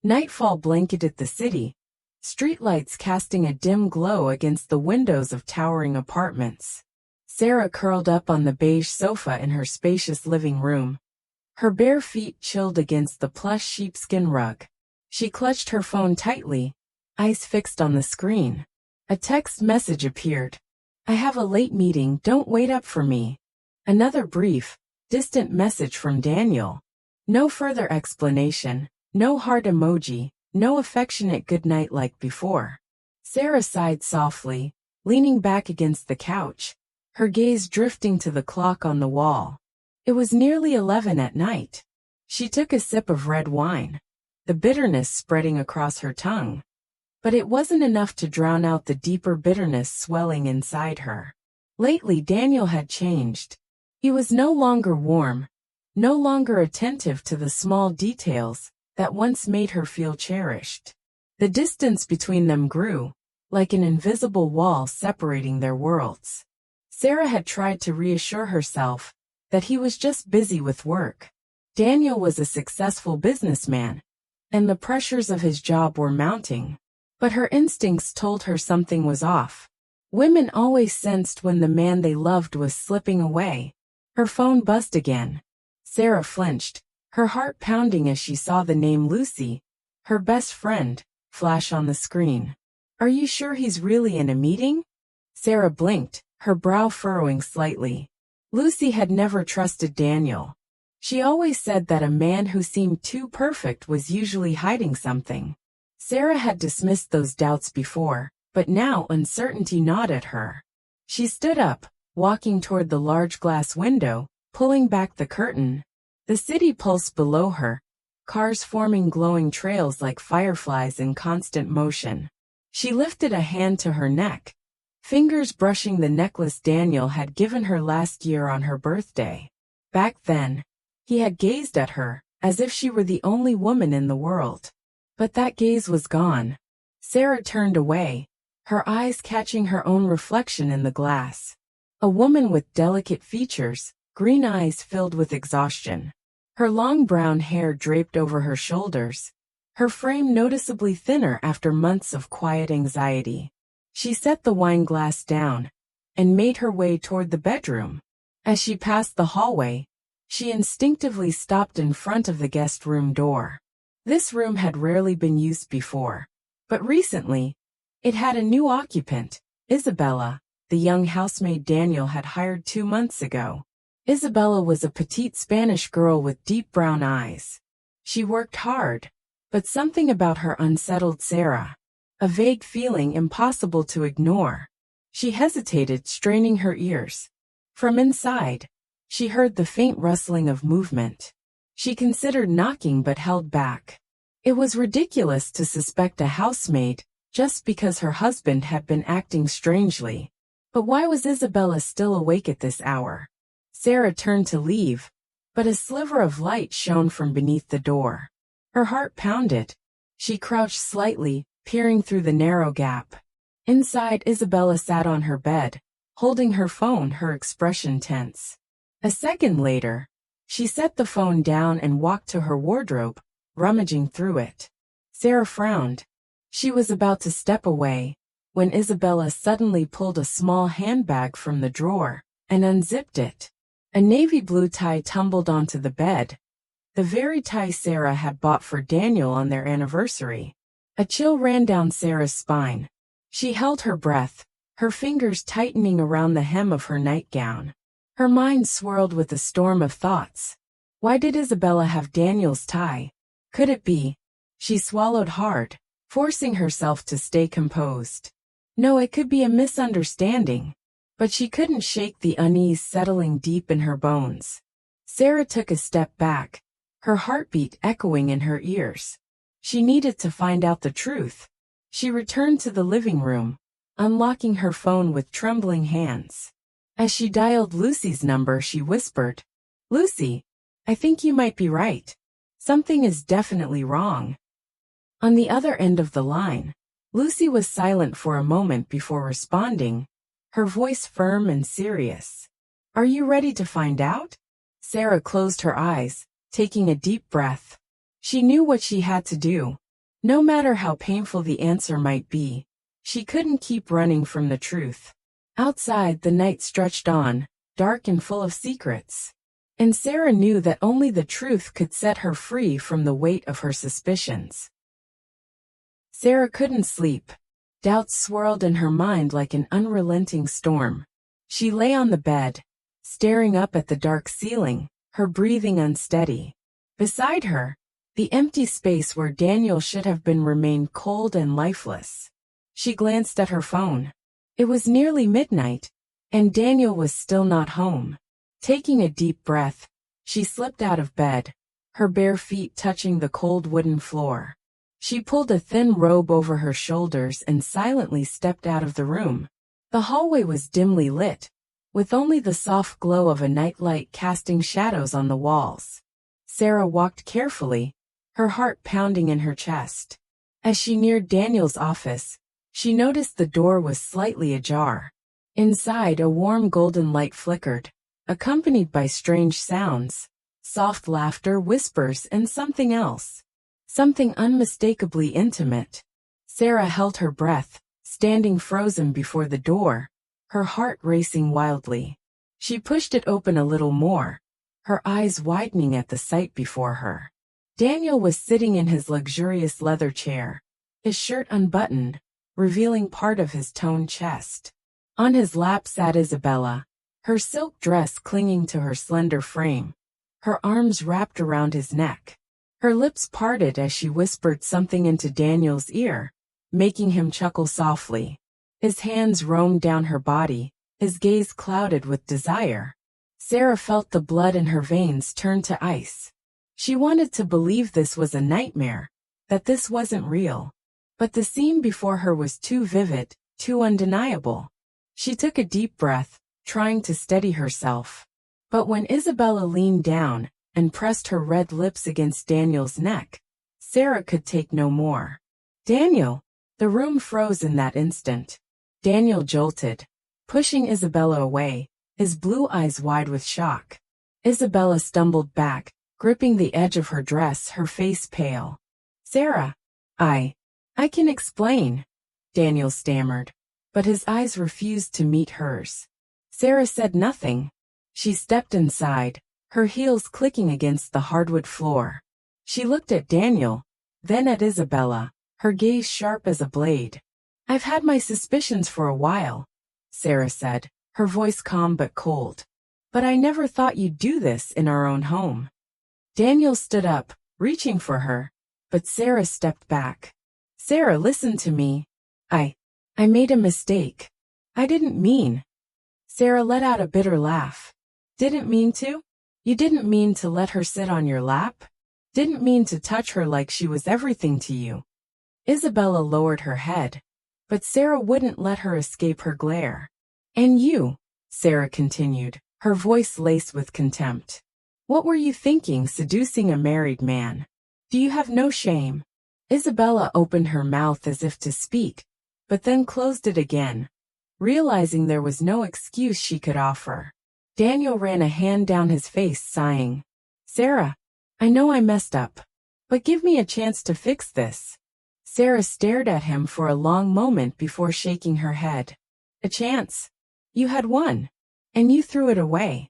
Nightfall blanketed the city, streetlights casting a dim glow against the windows of towering apartments. Sarah curled up on the beige sofa in her spacious living room. Her bare feet chilled against the plush sheepskin rug. She clutched her phone tightly, eyes fixed on the screen. A text message appeared. "I have a late meeting, don't wait up for me." Another brief, distant message from Daniel. No further explanation, no heart emoji, no affectionate goodnight like before. Sarah sighed softly, leaning back against the couch, her gaze drifting to the clock on the wall. It was nearly 11 at night. She took a sip of red wine, the bitterness spreading across her tongue. But it wasn't enough to drown out the deeper bitterness swelling inside her. Lately Daniel had changed. He was no longer warm, no longer attentive to the small details that once made her feel cherished. The distance between them grew, like an invisible wall separating their worlds. Sarah had tried to reassure herself that he was just busy with work. Daniel was a successful businessman, and the pressures of his job were mounting. But her instincts told her something was off. Women always sensed when the man they loved was slipping away. Her phone buzzed again. Sarah flinched, her heart pounding as she saw the name Lucy, her best friend, flash on the screen. "Are you sure he's really in a meeting?" Sarah blinked, her brow furrowing slightly. Lucy had never trusted Daniel. She always said that a man who seemed too perfect was usually hiding something. Sarah had dismissed those doubts before, but now uncertainty gnawed at her. She stood up, walking toward the large glass window, pulling back the curtain. The city pulsed below her, cars forming glowing trails like fireflies in constant motion. She lifted a hand to her neck, fingers brushing the necklace Daniel had given her last year on her birthday. Back then, he had gazed at her, as if she were the only woman in the world. But that gaze was gone. Sarah turned away, her eyes catching her own reflection in the glass. A woman with delicate features, green eyes filled with exhaustion. Her long brown hair draped over her shoulders, her frame noticeably thinner after months of quiet anxiety. She set the wine glass down and made her way toward the bedroom. As she passed the hallway, she instinctively stopped in front of the guest room door. This room had rarely been used before, but recently, it had a new occupant, Isabella, the young housemaid Daniel had hired 2 months ago. Isabella was a petite Spanish girl with deep brown eyes. She worked hard, but something about her unsettled Sarah, a vague feeling impossible to ignore. She hesitated, straining her ears. From inside, she heard the faint rustling of movement. She considered knocking but held back. It was ridiculous to suspect a housemaid just because her husband had been acting strangely. But why was Isabella still awake at this hour? Sarah turned to leave, but a sliver of light shone from beneath the door. Her heart pounded. She crouched slightly, peering through the narrow gap. Inside, Isabella sat on her bed, holding her phone, her expression tense. A second later, she set the phone down and walked to her wardrobe, rummaging through it. Sarah frowned. She was about to step away, when Isabella suddenly pulled a small handbag from the drawer and unzipped it. A navy blue tie tumbled onto the bed, the very tie Sarah had bought for Daniel on their anniversary. A chill ran down Sarah's spine. She held her breath, her fingers tightening around the hem of her nightgown. Her mind swirled with a storm of thoughts. Why did Isabella have Daniel's tie? Could it be? She swallowed hard, forcing herself to stay composed. No, it could be a misunderstanding. But she couldn't shake the unease settling deep in her bones. Sarah took a step back, her heartbeat echoing in her ears. She needed to find out the truth. She returned to the living room, unlocking her phone with trembling hands. As she dialed Lucy's number, she whispered, "Lucy, I think you might be right. Something is definitely wrong." On the other end of the line, Lucy was silent for a moment before responding, her voice firm and serious. "Are you ready to find out?" Sarah closed her eyes, taking a deep breath. She knew what she had to do, No matter how painful the answer might be, she couldn't keep running from the truth. Outside, the night stretched on, dark and full of secrets. And Sarah knew that only the truth could set her free from the weight of her suspicions. Sarah couldn't sleep. Doubts swirled in her mind like an unrelenting storm. She lay on the bed, staring up at the dark ceiling, her breathing unsteady. Beside her, the empty space where Daniel should have been remained cold and lifeless. She glanced at her phone. It was nearly midnight, and Daniel was still not home. Taking a deep breath, she slipped out of bed, her bare feet touching the cold wooden floor. She pulled a thin robe over her shoulders and silently stepped out of the room. The hallway was dimly lit, with only the soft glow of a nightlight casting shadows on the walls. Sarah walked carefully, her heart pounding in her chest. As she neared Daniel's office, she noticed the door was slightly ajar. Inside, a warm golden light flickered, accompanied by strange sounds, soft laughter, whispers, and something else. Something unmistakably intimate. Sarah held her breath, standing frozen before the door, her heart racing wildly. She pushed it open a little more, her eyes widening at the sight before her. Daniel was sitting in his luxurious leather chair, his shirt unbuttoned, revealing part of his toned chest. On his lap sat Isabella, her silk dress clinging to her slender frame, her arms wrapped around his neck. Her lips parted as she whispered something into Daniel's ear, making him chuckle softly. His hands roamed down her body, his gaze clouded with desire. Sarah felt the blood in her veins turn to ice. She wanted to believe this was a nightmare, that this wasn't real. But the scene before her was too vivid, too undeniable. She took a deep breath, trying to steady herself. But when Isabella leaned down and pressed her red lips against Daniel's neck, Sarah could take no more. Daniel! The room froze in that instant. Daniel jolted, pushing Isabella away, his blue eyes wide with shock. Isabella stumbled back, gripping the edge of her dress, her face pale. Sarah! I can explain, Daniel stammered, but his eyes refused to meet hers. Sarah said nothing. She stepped inside, her heels clicking against the hardwood floor. She looked at Daniel, then at Isabella, her gaze sharp as a blade. I've had my suspicions for a while, Sarah said, her voice calm but cold. But I never thought you'd do this in our own home. Daniel stood up, reaching for her, but Sarah stepped back. Sarah, listen to me. I made a mistake. I didn't mean. Sarah let out a bitter laugh. Didn't mean to? You didn't mean to let her sit on your lap? Didn't mean to touch her like she was everything to you? Isabella lowered her head, but Sarah wouldn't let her escape her glare. And you, Sarah continued, her voice laced with contempt. What were you thinking, seducing a married man? Do you have no shame? Isabella opened her mouth as if to speak, but then closed it again, realizing there was no excuse she could offer. Daniel ran a hand down his face, sighing. Sarah, I know I messed up, but give me a chance to fix this. Sarah stared at him for a long moment before shaking her head. A chance? You had one, and you threw it away.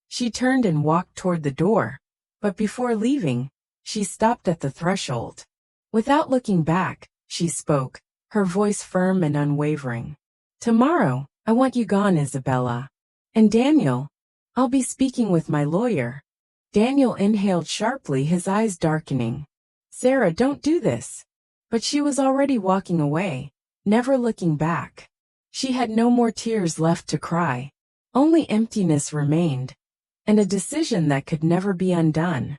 She turned and walked toward the door, but before leaving, she stopped at the threshold. Without looking back, she spoke, her voice firm and unwavering. Tomorrow, I want you gone, Isabella. And Daniel, I'll be speaking with my lawyer. Daniel inhaled sharply, his eyes darkening. Sarah, don't do this. But she was already walking away, never looking back. She had no more tears left to cry. Only emptiness remained, and a decision that could never be undone.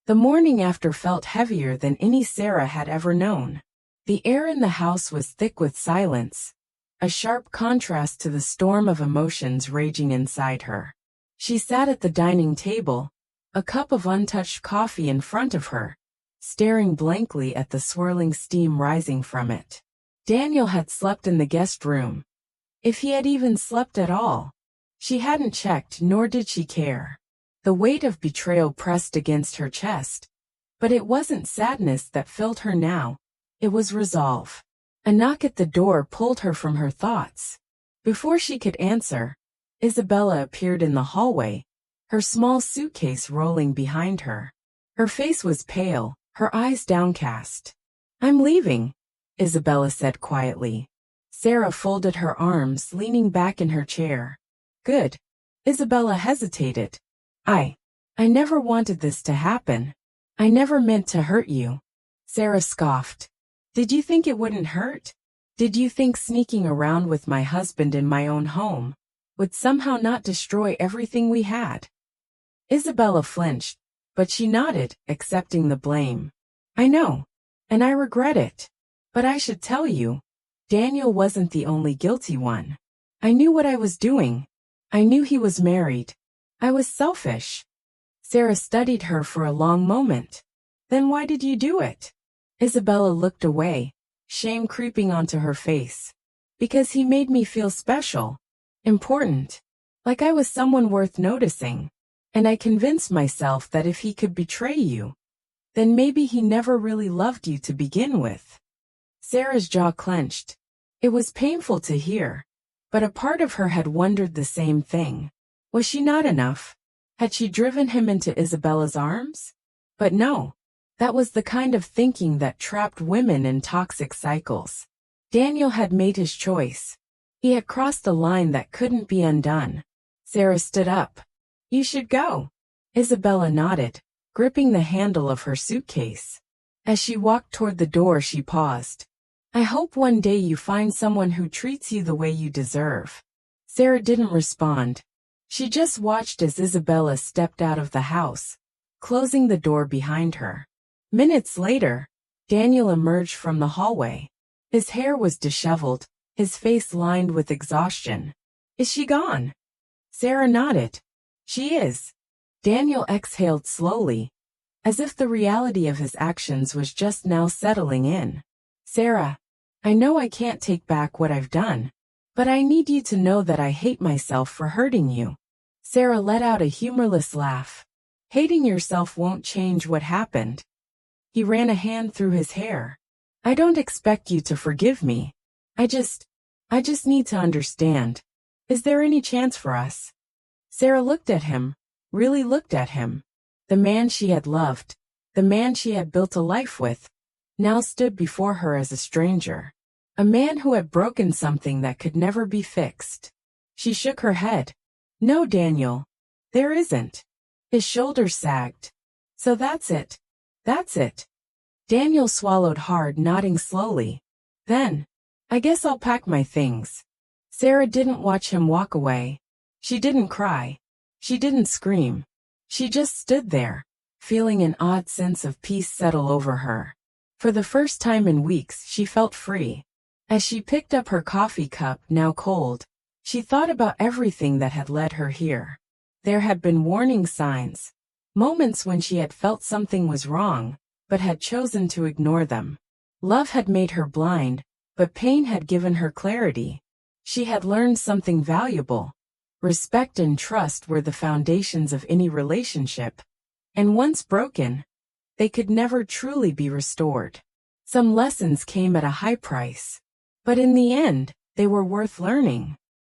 The morning after felt heavier than any Sarah had ever known. The air in the house was thick with silence, a sharp contrast to the storm of emotions raging inside her. She sat at the dining table, a cup of untouched coffee in front of her, staring blankly at the swirling steam rising from it. Daniel had slept in the guest room. If he had even slept at all. She hadn't checked, nor did she care. The weight of betrayal pressed against her chest, But it wasn't sadness that filled her now. It was resolve. A knock at the door pulled her from her thoughts. Before she could answer, Isabella appeared in the hallway, her small suitcase rolling behind her. Her face was pale, her eyes downcast. "I'm leaving," Isabella said quietly. Sarah folded her arms, leaning back in her chair. "Good." Isabella hesitated. I never wanted this to happen. I never meant to hurt you." Sarah scoffed. "Did you think it wouldn't hurt? Did you think sneaking around with my husband in my own home would somehow not destroy everything we had?" Isabella flinched, but she nodded, accepting the blame. "I know. And I regret it. But I should tell you, Daniel wasn't the only guilty one. I knew what I was doing. I knew he was married. I was selfish." Sarah studied her for a long moment. "Then why did you do it?" Isabella looked away, shame creeping onto her face. "Because he made me feel special, important, like I was someone worth noticing. And I convinced myself that if he could betray you, then maybe he never really loved you to begin with." Sarah's jaw clenched. It was painful to hear, but a part of her had wondered the same thing. Was she not enough? Had she driven him into Isabella's arms? But no. That was the kind of thinking that trapped women in toxic cycles. Daniel had made his choice. He had crossed a line that couldn't be undone. Sarah stood up. "You should go." Isabella nodded, gripping the handle of her suitcase. As she walked toward the door, she paused. "I hope one day you find someone who treats you the way you deserve." Sarah didn't respond. She just watched as Isabella stepped out of the house, closing the door behind her. Minutes later, Daniel emerged from the hallway. His hair was disheveled, his face lined with exhaustion. "Is she gone?" Sarah nodded. "She is." Daniel exhaled slowly, as if the reality of his actions was just now settling in. "Sarah, I know I can't take back what I've done, but I need you to know that I hate myself for hurting you." Sarah let out a humorless laugh. "Hating yourself won't change what happened." He ran a hand through his hair. "I don't expect you to forgive me. I just need to understand. Is there any chance for us?" Sarah looked at him, really looked at him. The man she had loved, the man she had built a life with, now stood before her as a stranger. A man who had broken something that could never be fixed. She shook her head. "No, Daniel. There isn't." His shoulders sagged. "So that's it. That's it." Daniel swallowed hard, nodding slowly. "Then, I guess I'll pack my things." Sarah didn't watch him walk away. She didn't cry. She didn't scream. She just stood there, feeling an odd sense of peace settle over her. For the first time in weeks, she felt free. As she picked up her coffee cup, now cold, she thought about everything that had led her here. There had been warning signs, moments when she had felt something was wrong, but had chosen to ignore them. Love had made her blind, but pain had given her clarity. She had learned something valuable. Respect and trust were the foundations of any relationship, and once broken, they could never truly be restored. Some lessons came at a high price, but in the end, they were worth learning.